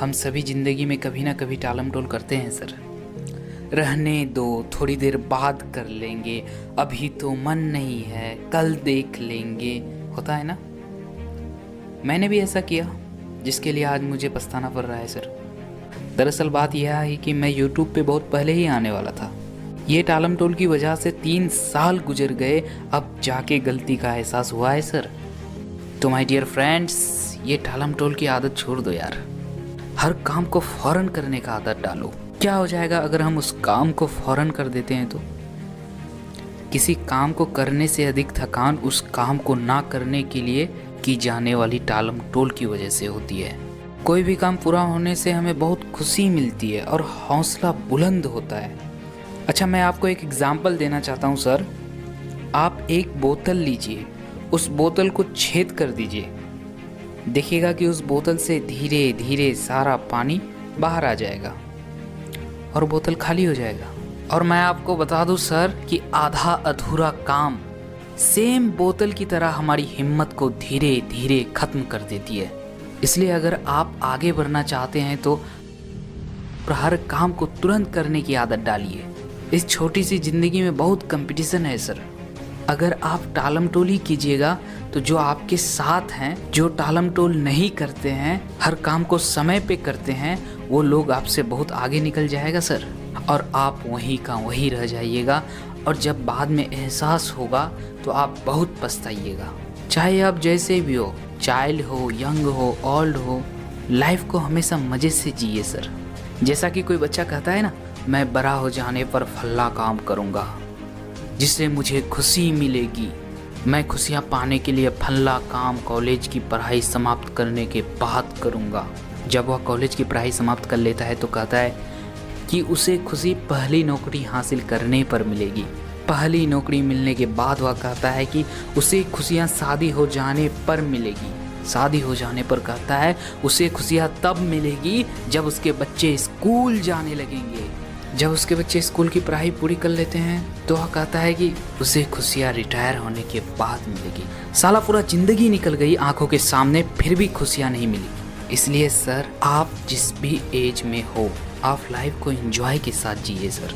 हम सभी ज़िंदगी में कभी ना कभी टालम टोल करते हैं सर। रहने दो, थोड़ी देर बाद कर लेंगे, अभी तो मन नहीं है, कल देख लेंगे, होता है ना। मैंने भी ऐसा किया, जिसके लिए आज मुझे पछताना पड़ रहा है सर। दरअसल बात यह है कि मैं YouTube पे बहुत पहले ही आने वाला था। ये टालम टोल की वजह से 3 साल गुजर गए, अब जाके गलती का एहसास हुआ है सर। तो माय डियर फ्रेंड्स, ये टालम टोल की आदत छोड़ दो यार। हर काम को फौरन करने का आदत डालो। क्या हो जाएगा अगर हम उस काम को फौरन कर देते हैं तो? किसी काम को करने से अधिक थकान उस काम को ना करने के लिए की जाने वाली टालम टोल की वजह से होती है। कोई भी काम पूरा होने से हमें बहुत खुशी मिलती है और हौसला बुलंद होता है। अच्छा, मैं आपको एक एग्जाम्पल देना चाहता हूँ सर। आप एक बोतल लीजिए, उस बोतल को छेद कर दीजिए, देखिएगा कि उस बोतल से धीरे धीरे सारा पानी बाहर आ जाएगा और बोतल खाली हो जाएगा। और मैं आपको बता दूं सर कि आधा अधूरा काम सेम बोतल की तरह हमारी हिम्मत को धीरे धीरे खत्म कर देती है। इसलिए अगर आप आगे बढ़ना चाहते हैं तो हर काम को तुरंत करने की आदत डालिए। इस छोटी सी जिंदगी में बहुत कंपटीशन है सर। अगर आप टालम टोली कीजिएगा तो जो आपके साथ हैं, जो टालम टोल नहीं करते हैं, हर काम को समय पे करते हैं, वो लोग आपसे बहुत आगे निकल जाएगा सर। और आप वहीं का वहीं रह जाइएगा और जब बाद में एहसास होगा तो आप बहुत पछताइएगा। चाहे आप जैसे भी हो, चाइल्ड हो, यंग हो, ओल्ड हो, लाइफ को हमेशा मज़े से जिए सर। जैसा कि कोई बच्चा कहता है ना, मैं बड़ा हो जाने पर फल्ला काम करूँगा जिससे मुझे खुशी मिलेगी। मैं खुशियाँ पाने के लिए फल्ला काम कॉलेज की पढ़ाई समाप्त करने के बाद करूँगा। जब वह कॉलेज की पढ़ाई समाप्त कर लेता है तो कहता है कि उसे खुशी पहली नौकरी हासिल करने पर मिलेगी। पहली नौकरी मिलने के बाद वह कहता है कि उसे खुशियाँ शादी हो जाने पर मिलेगी। शादी हो जाने पर कहता है उसे खुशियाँ तब मिलेगी जब उसके बच्चे स्कूल जाने लगेंगे। जब उसके बच्चे स्कूल की पढ़ाई पूरी कर लेते हैं तो वह कहता है कि उसे खुशियाँ रिटायर होने के बाद मिलेगी। साला पूरा ज़िंदगी निकल गई आंखों के सामने, फिर भी खुशियाँ नहीं मिली। इसलिए सर, आप जिस भी एज में हो, आप लाइफ को एंजॉय के साथ जिए सर,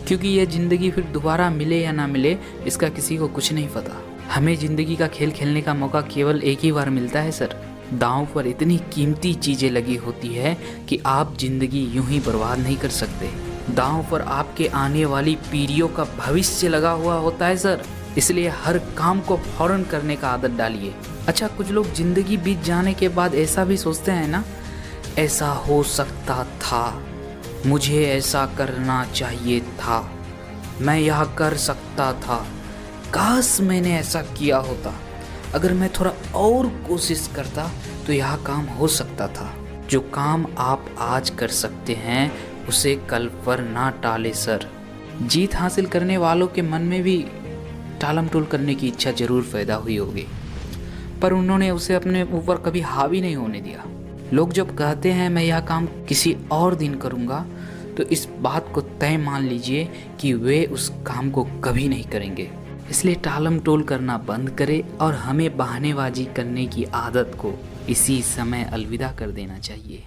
क्योंकि यह ज़िंदगी फिर दोबारा मिले या ना मिले इसका किसी को कुछ नहीं पता। हमें ज़िंदगी का खेल खेलने का मौका केवल एक ही बार मिलता है सर। दांव पर इतनी कीमती चीज़ें लगी होती है कि आप ज़िंदगी यूं ही बर्बाद नहीं कर सकते। दांव पर आपके आने वाली पीढ़ियों का भविष्य लगा हुआ होता है सर। इसलिए हर काम को फौरन करने का आदत डालिए। अच्छा, कुछ लोग ज़िंदगी बीत जाने के बाद ऐसा भी सोचते हैं ना, ऐसा हो सकता था, मुझे ऐसा करना चाहिए था, मैं यह कर सकता था, काश मैंने ऐसा किया होता, अगर मैं थोड़ा और कोशिश करता तो यह काम हो सकता था। जो काम आप आज कर सकते हैं उसे कल पर ना टाले सर। जीत हासिल करने वालों के मन में भी टालम टोल करने की इच्छा जरूर पैदा हुई होगी, पर उन्होंने उसे अपने ऊपर कभी हावी नहीं होने दिया। लोग जब कहते हैं मैं यह काम किसी और दिन करूँगा, तो इस बात को तय मान लीजिए कि वे उस काम को कभी नहीं करेंगे। इसलिए टालम टोल करना बंद करें और हमें बहानेबाजी करने की आदत को इसी समय अलविदा कर देना चाहिए।